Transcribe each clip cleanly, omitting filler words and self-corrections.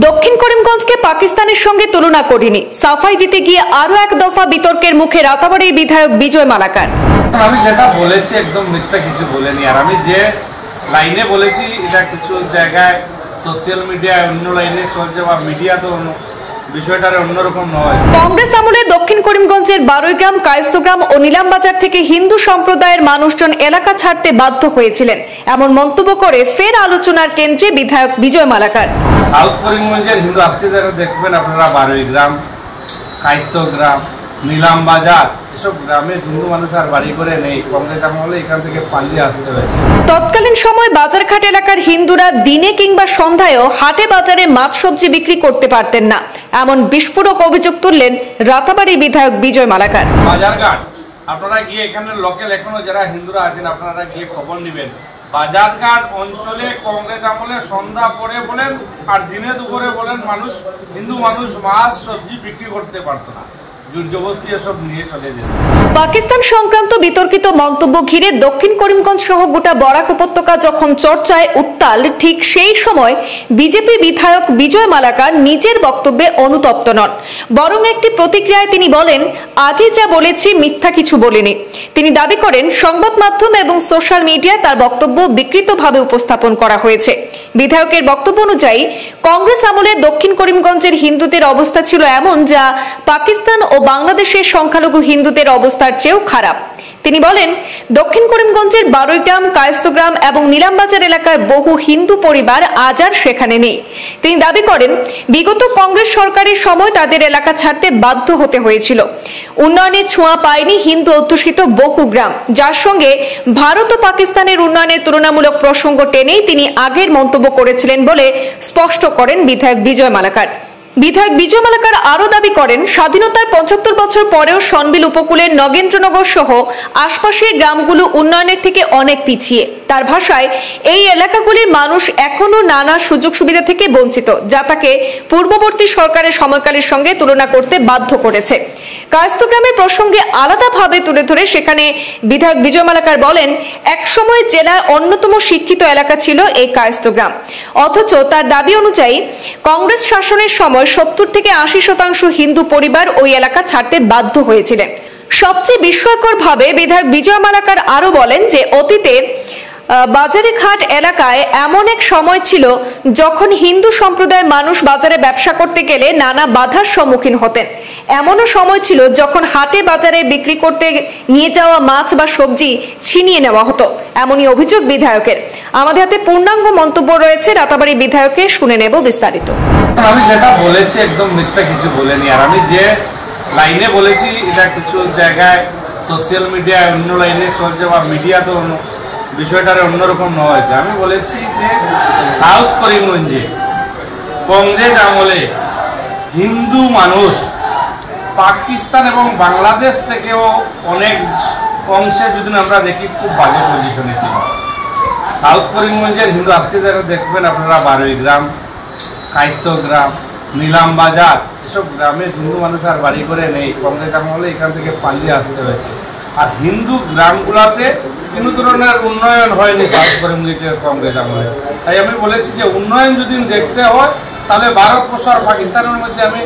দক্ষিণ করিমগঞ্জকে পাকিস্তানের সঙ্গে তুলনা করিনি, সাফাই দিতে গিয়ে আরো এক দফা বিতর্কের মুখে রাতাবাড়ির বিধায়ক বিজয় মালাকার। আমি যেটা বলেছি একদম মিথ্যা কিছু বলিনি, আর আমি যে লাইনে বলেছি এটা কিছু জায়গায় সোশ্যাল মিডিয়ায় অন্য লাইনে চলছে বা মিডিয়া তো বিষয়টার অন্যরকম নয়। কংগ্রেস আমলে দক্ষিণ করিমগঞ্জের বারৈগ্রাম, কায়স্থগ্রাম ও নিলামবাজার থেকে হিন্দু সম্প্রদায়ের মানুষজন এলাকা ছাড়তে বাধ্য হয়েছিলেন, এমন মন্তব্য করে ফের আলোচনার কেন্দ্রে বিধায়ক বিজয় মালাকার। সাউথ করিমগঞ্জের হিন্দু আত্মীয়রা দেখবেন আপনারা বারৈগ্রাম, কায়স্থগ্রাম, নিলামবাজার এসব গ্রামে হিন্দু মানুষ আর বাড়ি করে নেই। কংগ্রেস আমলে এখান থেকে পালিয়ে আসতে হয়েছে। তৎকালীন সময় বাজারঘাট এলাকার হিন্দুরা দিনে কিংবা সন্ধ্যায়ও হাটে বাজারে মাছ সবজি বিক্রি করতে পারতেন না, এমন বিস্ফোরক অভিযোগ তুললেন রাতাবাড়ি বিধায়ক বিজয় মালাকার। বাজারঘাট আপনারা গিয়ে এখানে লোকাল এখনো যারা হিন্দুরা আছেন আপনারা গিয়ে খবর নেবেন, বাজারঘাট অঞ্চলে কংগ্রেস আমলে সন্ধ্যা পরে বলেন আর দিনে দুপুরে বলেন মানুষ হিন্দু মানুষ মাছ সবজি বিক্রি করতে পারতো না, জোরজবরদস্তি এসব নিয়ে চলে যেত। পাকিস্তান সংক্রান্ত বিতর্কিত মন্তব্য ঘিরে দক্ষিণ করিমগঞ্জ সহ গোটা বরাক উপত্যকা যখন চর্চায় উত্তাল, ঠিক সেই সময় বিজেপি বিধায়ক বিজয় মালাকার নিজের বক্তব্যে অনুতপ্ত নন, বরং একটি প্রতিক্রিয়ায় তিনি বলেন, আগে যা বলেছি মিথ্যা কিছু বলিনি। তিনি দাবি করেন সংবাদ মাধ্যম এবং সোশ্যাল মিডিয়ায় তার বক্তব্য বিকৃতভাবে উপস্থাপন করা হয়েছে। বিধায়কের বক্তব্য অনুযায়ী কংগ্রেস আমলে দক্ষিণ করিমগঞ্জের হিন্দুদের অবস্থা ছিল এমন যা পাকিস্তান ও বাংলাদেশের সংখ্যালঘু হিন্দুদের অবস্থার চেয়েও খারাপ। তিনি বলেন, দক্ষিণ করিমগঞ্জের বারৈগ্রাম, কায়স্থগ্রাম এবং নিলামবাজার এলাকার বহু হিন্দু পরিবার আজ আর সেখানে নেই। তিনি দাবি করেন, বিগত কংগ্রেস সরকারের সময় তাদের এলাকা ছাড়তে বাধ্য হতে হয়েছিল। উন্নয়নের ছোঁয়া পায়নি হিন্দু অধ্যুষিত বহু গ্রাম, যার সঙ্গে ভারত ও পাকিস্তানের উন্নয়নের তুলনামূলক প্রসঙ্গ টেনেই তিনি আগের মন্তব্য করেছিলেন বলে স্পষ্ট করেন বিধায়ক বিজয় মালাকার। বিধায়ক বিজয় মালাকার আরো দাবি করেন, স্বাধীনতার ৭৫ বছর পরেও সনবিল উপকূলের নগেন্দ্রনগর সহ আশপাশের গ্রামগুলো উন্নয়নের থেকে অনেক পিছিয়ে। তার ভাষায়, এই এলাকাগুলির মানুষ এখনো নানা সুযোগ সুবিধা থেকে বঞ্চিত, যা তাকে পূর্ববর্তী সরকারের সময়কালের সঙ্গে তুলনা করতে বাধ্য করেছে। কায়স্থগ্রামের প্রসঙ্গে আলাদাভাবে তুলে ধরে সেখানে বিধায়ক বিজয় মালাকার বলেন, একসময় জেলার অন্যতম শিক্ষিত এলাকা ছিল এই কায়স্থগ্রাম, অথচ তার দাবি অনুযায়ী কংগ্রেস শাসনের সময় ৭০ থেকে ৮০% হিন্দু পরিবার ওই এলাকা ছাড়তে বাধ্য হয়েছিলেন। সবচেয়ে বিস্ময়কর ভাবে বিধায়ক বিজয় মালাকার আরো বলেন যে অতীতে বাজারে ঘাট এলাকায় এমন এক সময় ছিল যখন হিন্দু সম্প্রদায়ের মানুষ বাজারে ব্যবসা করতে গেলে নানা বাধার সম্মুখীন হতেন। এমনও সময় ছিল যখন হাটে বাজারে বিক্রি করতে নিয়ে যাওয়া মাছ বা সবজি ছিনিয়ে নেওয়া হতো, এমনই অভিযোগ বিধায়কের। আমাদের হাতে পূর্ণাঙ্গ মন্তব্য রয়েছে রাতাবাড়ি বিধায়কের, শুনে নেব বিস্তারিত। আমি যেটা বলেছি একদম মিথ্যা কিছু বলিনি, আর আমি যে লাইনে বলেছি এটা কিছু জায়গায় সোশ্যাল মিডিয়ায় অন্য লাইনে চলছে বা মিডিয়া তো বিষয়টার অন্যরকম নয়। আমি বলেছি যে সাউথ করিমগঞ্জে কংগ্রেস আমলে হিন্দু মানুষ পাকিস্তান এবং বাংলাদেশ থেকেও অনেক অংশে যদি আমরা দেখি খুব বাজে পজিশনে ছিল। সাউথ করিমগঞ্জের হিন্দু আত্মীয়রা দেখবেন আপনারা বারৈগ্রাম, কায়স্থগ্রাম, নিলামবাজার এসব গ্রামে হিন্দু মানুষ আর বাড়ি করে নেই। কংগ্রেস আমলে এখান থেকে পালিয়ে আসতে হয়েছে। আর হিন্দু গ্রামগুলোতে কোনো ধরনের উন্নয়ন হয়নি সাউথ করিমগঞ্জের কংগ্রেস আমলে। তাই আমি বলেছি যে উন্নয়ন যদি দেখতে হয় তাহলে ভারতবর্ষ আর পাকিস্তানের মধ্যে আমি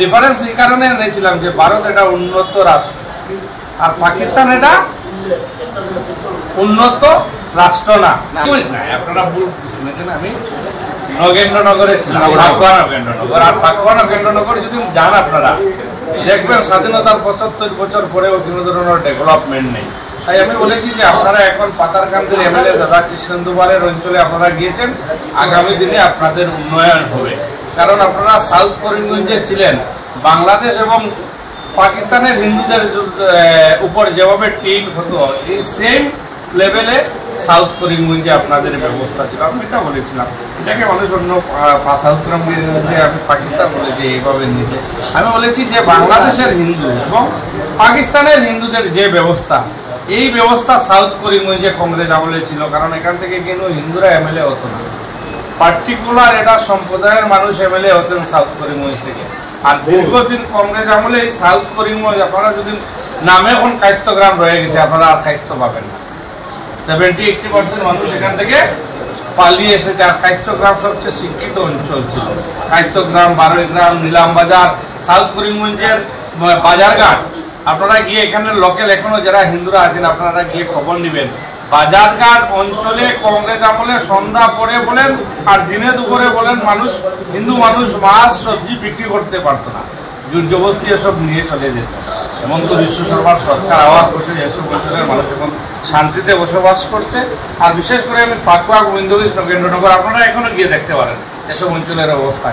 ডিফারেন্স এই কারণে এনেছিলাম যে ভারত এটা উন্নত রাষ্ট্র আর পাকিস্তান এটা উন্নত রাষ্ট্র না। আপনারা ভুল শুনেছেন, আমি নগেন্দ্রনগরে ছিলাম, ফাকুয়া নগেন্দ্রনগর। আর ফাকুয়া নগেন্দ্রনগর যদি যান আপনারা দেখবেন স্বাধীনতার ৭৫ বছর পরেও কোনো ধরনের ডেভেলপমেন্ট নেই। তাই আমি বলেছি যে আপনারা এখন পাতারকান্দির এমএলএ দাদা কৃষ্ণেন্দুবারের অঞ্চলে আপনারা গিয়েছেন, আগামী দিনে আপনাদের উন্নয়ন হবে। কারণ আপনারা সাউথ করিমগঞ্জে ছিলেন, বাংলাদেশ এবং পাকিস্তানের হিন্দুদের উপর যেভাবে ট্রিট হতো এই সেম লেভেলে সাউথ করিমগঞ্জে আপনাদের ব্যবস্থা ছিল। আমি এটা বলেছিলাম, এটাকে মানুষ অন্য সাউথ করিমগঞ্জে আমি পাকিস্তান বলেছি এইভাবে নিচে। আমি বলেছি যে বাংলাদেশের হিন্দু এবং পাকিস্তানের হিন্দুদের যে ব্যবস্থা, এই ব্যবস্থা সাউথ করিমগঞ্জে কংগ্রেস আমলে ছিল। কারণ এখান থেকে কিন্তু হিন্দুরা এমএলএ হতো না, পার্টিকুলার এটা সম্প্রদায়ের মানুষ এমএলএ হতেন সাউথ করিমগঞ্জ থেকে। আর দীর্ঘদিন কংগ্রেস আমলে এই সাউথ করিমগঞ্জ আপনারা যদি নামে এখন কায়স্থগ্রাম রয়ে গেছে, আপনারা আর কায়স্থ পাবেন না। 70-80% মানুষ এখান থেকে পালিয়ে এসেছে। আর কাইস্থগ্রাম সবচেয়ে শিক্ষিত অঞ্চল ছিল। কাইস্থগ্রাম, বারোইগ্রাম, নিলামবাজার, সাউথ করিমগঞ্জের বাজারঘাট, আপনারা গিয়ে এখানে লোকাল এখনো যারা হিন্দুরা আছেন আপনারা গিয়ে খবর নেবেন। বাজারঘাট অঞ্চলে কংগ্রেস আমলে সন্ধ্যা পরে বলেন আর দিনে দুপুরে বলেন মানুষ, হিন্দু মানুষ মাছ সবজি বিক্রি করতে পারতো না, জোর জবরদস্তি এসব নিয়ে চলে যেত। এমন তো বিশ্ব সরকার সরকার আওয়াজ করছে, এসব অঞ্চলের মানুষ এখন শান্তিতে বসবাস করছে। আর বিশেষ করে আমি পাকুয়া, গোবিন্দগঞ্জ, নগেন্দ্রনগর আপনারা এখনো গিয়ে দেখতে পারেন এসব অঞ্চলের অবস্থা।